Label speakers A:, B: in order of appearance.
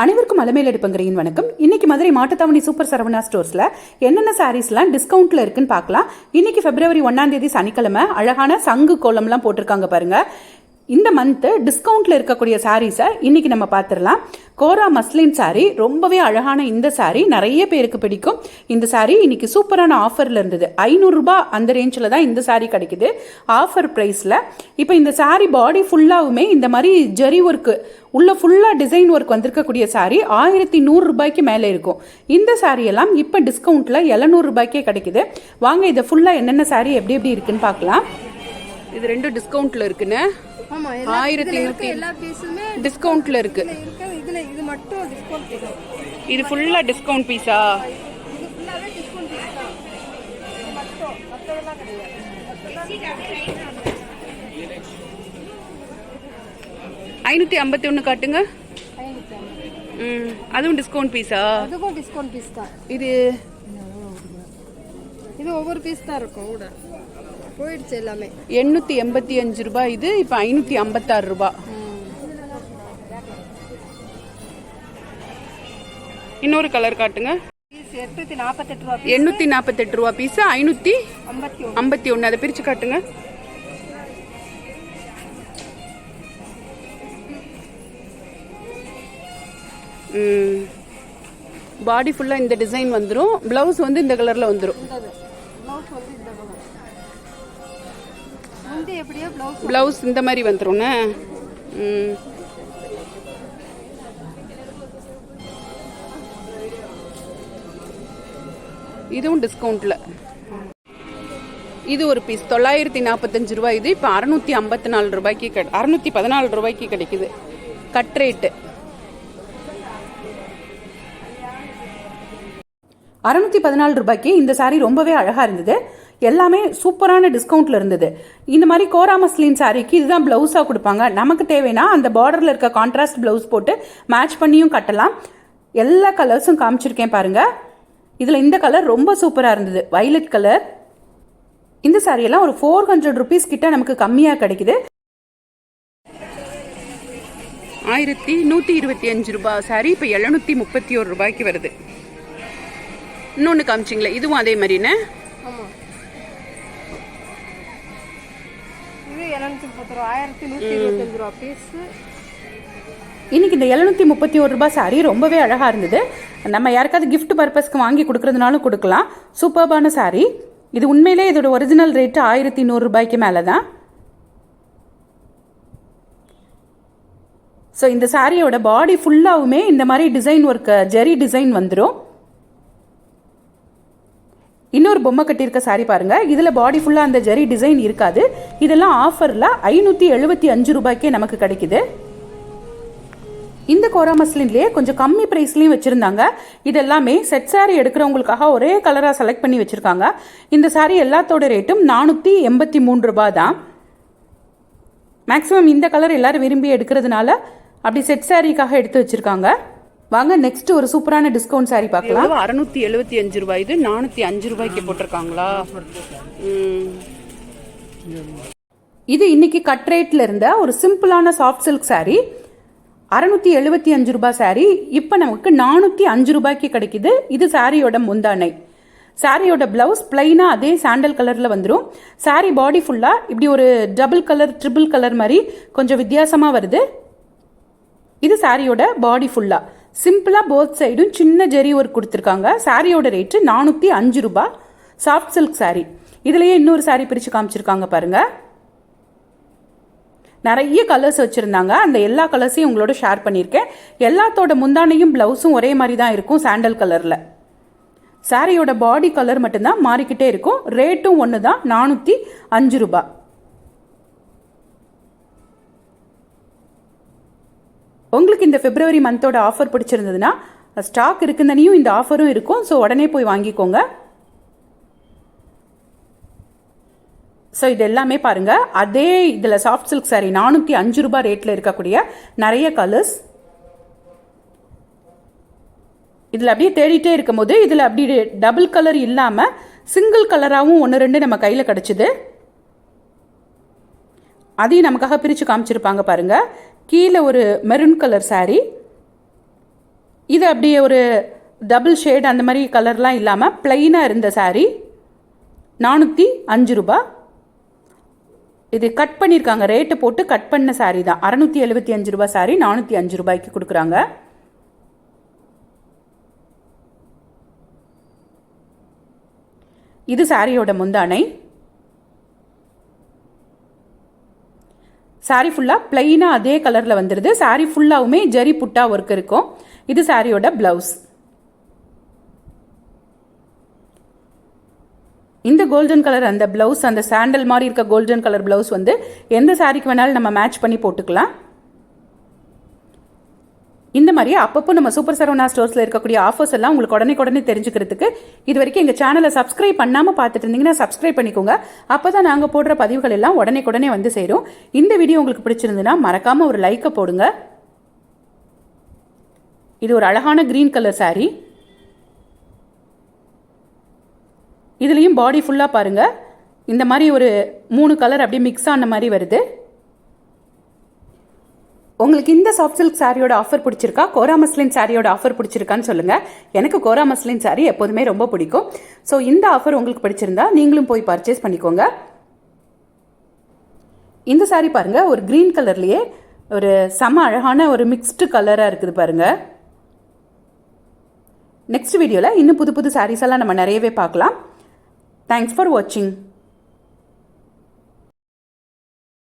A: அனைவருக்கும் அலமேல் எடுப்பங்கிறீன் வணக்கம். இன்னைக்கு மதுரை மாட்டுத்தாவணி சூப்பர் சரவணா ஸ்டோர்ஸ்ல என்னென்ன சாரீஸ்லாம் டிஸ்கவுண்ட்ல இருக்குன்னு பார்க்கலாம். இன்னைக்கு பிப்ரவரி 1ஆம் தேதி சனிக்கிழமை அழகான சங்கு கோலம்லாம் போட்டிருக்காங்க பாருங்க. இந்த மந்த் டிஸ்கவுண்ட்ல இருக்கக்கூடிய சாரீஸை இன்னைக்கு நம்ம பார்த்துடலாம். கோரா மஸ்லின் சாரீ, ரொம்பவே அழகான இந்த சாரீ நிறைய பேருக்கு பிடிக்கும். இந்த சாரீ இன்னைக்கு சூப்பரான ஆஃபர்ல இருந்தது. 500 ரூபாய் அந்த ரேஞ்சில் தான் இந்த சாரீ கிடைக்குது ஆஃபர் பிரைஸ்ல. இப்போ இந்த சாரீ பாடி ஃபுல்லாவுமே இந்த மாதிரி ஜெரி ஒர்க்கு உள்ள ஃபுல்லா டிசைன் ஒர்க் வந்திருக்கக்கூடிய சாரீ 1100 ரூபாய்க்கு மேலே இருக்கும். இந்த சாரீ எல்லாம் இப்போ டிஸ்கவுண்ட்ல 700 ரூபாய்க்கே கிடைக்குது. வாங்க இதை ஃபுல்லா என்னென்ன சாரீ எப்படி எப்படி இருக்குன்னு பார்க்கலாம். இது ரெண்டும் டிஸ்கவுண்ட்ல இருக்குன்னு 1100 டிஸ்கவுண்ட்ல இருக்கு.
B: இது மட்டும் டிஸ்கவுண்ட்.
A: இது ஃபுல்லா டிஸ்கவுண்ட் பீஸா?
B: இது ஃபுல்லாவே டிஸ்கவுண்ட் பீஸ் தான். இது மட்டும் மத்ததெல்லாம் கிடையாது.
A: 551 காட்டுங்க. அதுவும் டிஸ்கவுண்ட் பீஸா?
B: அதுவும் டிஸ்கவுண்ட் பீஸ் தான்.
A: இது
B: ஒவ்வொரு பீஸ் தான் இருக்கும். கூட போயிடுச்சு எல்லாமே.
A: 885 ரூபாய். இது இப்ப 556 ரூபாய். இன்னொரு கலர் காட்டுங்க.
B: 848 ரூபாய்.
A: 848 ரூபாய் பீஸ். 551. அதை பிரிச்சு காட்டுங்க. பாடி ஃபுல்லா இந்த டிசைன் வந்துரும். பிளவுஸ் வந்து இந்த கலர்ல வந்துரும். பிளவுஸ் இந்த மாதிரி வந்துரும். இதுவும் டிஸ்கவுண்ட்ல. இது ஒரு பீஸ் 945 ரூபாய். இது இப்ப 654 ரூபாய்க்கு 614 ரூபாய்க்கு கிடைக்குது. கட் ரேட்டு 614 ரூபாய்க்கு இந்த சாரீ ரொம்பவே அழகா இருந்தது. எல்லாமே சூப்பரான டிஸ்கவுண்ட்ல இருந்தது. இந்த மாதிரி கோரா மஸ்லின் சாரிக்கு இதுதான் பிளவுஸா கொடுப்பாங்க. நமக்கு தேவைன்னா அந்த பார்டர்ல இருக்க கான்ட்ராஸ்ட் பிளவுஸ் போட்டு மேட்ச் பண்ணியும் கட்டலாம். எல்லா கலர்ஸும் காமிச்சிருக்கேன் பாருங்க. இதுல இந்த கலர் ரொம்ப சூப்பரா இருந்தது, வயலட் கலர். இந்த சாரி எல்லாம் ஒரு 400 ருபீஸ் கிட்ட நமக்கு கம்மியா கிடைக்குது. 1125 ரூபாய் சாரி இப்ப 731 ரூபாய்க்கு வருது. இன்னொன்னு காமிச்சிங்களா? இதுவும் அதே மாதிரின்னு. இன்னைக்கு இந்த 731 ரூபாய் சாரி ரொம்பவே அழகா இருந்தது. நம்ம யாருக்காவது கிஃப்ட் பர்பஸ்க்கு வாங்கி கொடுக்கறதுனாலும் கொடுக்கலாம். சூப்பர்பான சாரி. இது உண்மையிலே இதோட ஒரிஜினல் ரேட் 1100 ரூபாய்க்கு மேலதான். ஸோ இந்த சாரியோட பாடி ஃபுல்லாவுமே இந்த மாதிரி டிசைன் ஒர்க் ஜெரி டிசைன் வந்துடும். இன்னொரு பொம்மை கட்டியிருக்க சாரி பாருங்க. இதுல பாடி ஃபுல்லா அந்த ஜெரி டிசைன் இருக்காது. இதெல்லாம் ஆஃபர்ல 575 ரூபாய்க்கே நமக்கு கிடைக்குது. இந்த கோரா மஸ்லின்லயே கொஞ்சம் கம்மி பிரைஸ்லயும் வச்சிருந்தாங்க. இதெல்லாமே செட் சாரி எடுக்கிறவங்களுக்காக ஒரே கலரா செலக்ட் பண்ணி வச்சிருக்காங்க. இந்த சாரி எல்லாத்தோட ரேட்டும் 483 ரூபாய் தான். மேக்சிமம் இந்த கலர் எல்லாரும் விரும்பி எடுக்கிறதுனால அப்படி செட் சாரிக்காக எடுத்து வச்சிருக்காங்க. வாங்க நெக்ஸ்ட் ஒரு சூப்பரான டிஸ்கவுண்ட் சாரி பார்க்கலாம். 675 ரூபாய். இது 405 ரூபாய்க்கு போட்டிருக்காங்களா? இது இன்னைக்கு கட் ரேட்ல இருந்த ஒரு சிம்பிளான சாஃப்ட் சில்க் சாரி. 675 ரூபாய் சாரி இப்ப நமக்கு 405 ரூபாய்க்கு கிடைக்குது. இது சாரியோட முந்தானை. சாரியோட பிளவுஸ் பிளைனா அதே சாண்டல் கலர்ல வந்துடும். சாரி பாடி ஃபுல்லா இப்படி ஒரு டபுள் கலர் ட்ரிபிள் கலர் மாதிரி கொஞ்சம் வித்தியாசமா வருது. இது சாரியோட பாடி ஃபுல்லா சிம்பிளா போத் சைடும் சின்ன ஜெரி ஒர்க் கொடுத்துருக்காங்க. சாரியோட ரேட்டு 405 ரூபாய். Soft silk sorry. இதுலயே இன்னொரு சாரி பிரிச்சு காமிச்சிருக்காங்க பாருங்க. நிறைய கலர்ஸ் வச்சிருந்தாங்க. அந்த எல்லா கலர்ஸையும் உங்களோட ஷேர் பண்ணியிருக்கேன். எல்லாத்தோட முந்தானையும் பிளவுஸும் ஒரே மாதிரி தான் இருக்கும், சாண்டல் கலர்ல. சாரியோட பாடி கலர் மட்டும்தான் மாறிக்கிட்டே இருக்கும். ரேட்டும் ஒன்று தான், 405 ரூபாய். உங்களுக்கு இந்த பிப்ரவரி மந்தோட ஆஃபர் பிடிச்சிருந்ததுன்னா ஸ்டாக் இருக்குந்தனையும் இந்த ஆஃபரும் இருக்கும். ஸோ உடனே போய் வாங்கிக்கோங்க. ஸோ இது எல்லாமே பாருங்க அதே இதில் சாஃப்ட் சில்க் சாரி 405 ரூபாய் ரேட்டில் இருக்கக்கூடிய நிறைய கலர்ஸ். இதில் அப்படியே தேடிட்டே இருக்கும் போது இதில் அப்படி டபுள் கலர் இல்லாமல் சிங்கிள் கலராகவும் 1-2 நம்ம கையில் கிடச்சிது. அதையும் நமக்காக பிரித்து காமிச்சிருப்பாங்க பாருங்க. கீழே ஒரு மெரூன் கலர் சாரி, இது அப்படியே ஒரு டபுள் ஷேட் அந்த மாதிரி கலர்லாம் இல்லாமல் பிளெயினாக இருந்த சாரீ 405 ரூபாய். இது கட் பண்ணியிருக்காங்க, ரேட்டு போட்டு கட் பண்ண சாரீ தான். 675 ரூபாய் சாரீ 405 ரூபாய்க்கு கொடுக்குறாங்க. இது சாரியோட முந்தானை. சாரி ஃபுல்லாக பிளெயினாக அதே கலரில் வந்துடுது. சாரி ஃபுல்லாகவுமே ஜரி புட்டா ஒர்க் இருக்கும். இது சாரியோட பிளவுஸ். இந்த கோல்டன் கலர் அந்த பிளவுஸ், அந்த சாண்டல் மாதிரி இருக்க கோல்டன் கலர் பிளவுஸ் வந்து எந்த சாரிக்கு வேணாலும் நம்ம மேட்ச் பண்ணி போட்டுக்கலாம். இந்த மாதிரி அப்பப்போ நம்ம சூப்பர் சரவணா ஸ்டோர்ஸில் இருக்கக்கூடிய ஆஃபர்ஸ் எல்லாம் உங்களுக்கு உடனே தெரிஞ்சுக்கிறதுக்கு இது வரைக்கும் எங்கள் சேனலை சப்ஸ்கிரைப் பண்ணாமல் பார்த்துட்டு இருந்தீங்கன்னா சப்ஸ்கிரைப் பண்ணிக்கோங்க. அப்போ தான் நாங்கள் போடுற பதிவுகள் எல்லாம் உடனே வந்து சேரும். இந்த வீடியோ உங்களுக்கு பிடிச்சிருந்துன்னா மறக்காமல் ஒரு லைக்கை போடுங்க. இது ஒரு அழகான கிரீன் கலர் சாரீ. இதுலேயும் பாடி ஃபுல்லாக பாருங்கள், இந்த மாதிரி ஒரு 3 கலர் அப்படியே மிக்ஸ் ஆன மாதிரி வருது. உங்களுக்கு இந்த சாஃப்ட் சில்க் சாரியோட ஆஃபர் பிடிச்சிருக்கா, கோரா மஸ்லின் சாரியோட ஆஃபர் பிடிச்சிருக்கான்னு சொல்லுங்கள். எனக்கு கோரா மஸ்லின் சாரி எப்போதுமே ரொம்ப பிடிக்கும். ஸோ இந்த ஆஃபர் உங்களுக்கு பிடிச்சிருந்தா நீங்களும் போய் பர்ச்சேஸ் பண்ணிக்கோங்க. இந்த சாரி பாருங்கள், ஒரு க்ரீன் கலர்லேயே ஒரு செம அழகான ஒரு மிக்ஸ்டு கலராக இருக்குது பாருங்கள். நெக்ஸ்ட் வீடியோவில் இன்னும் புது சாரீஸ் எல்லாம் நம்ம நிறையவே பார்க்கலாம். தேங்க்ஸ் ஃபார் வாட்சிங்.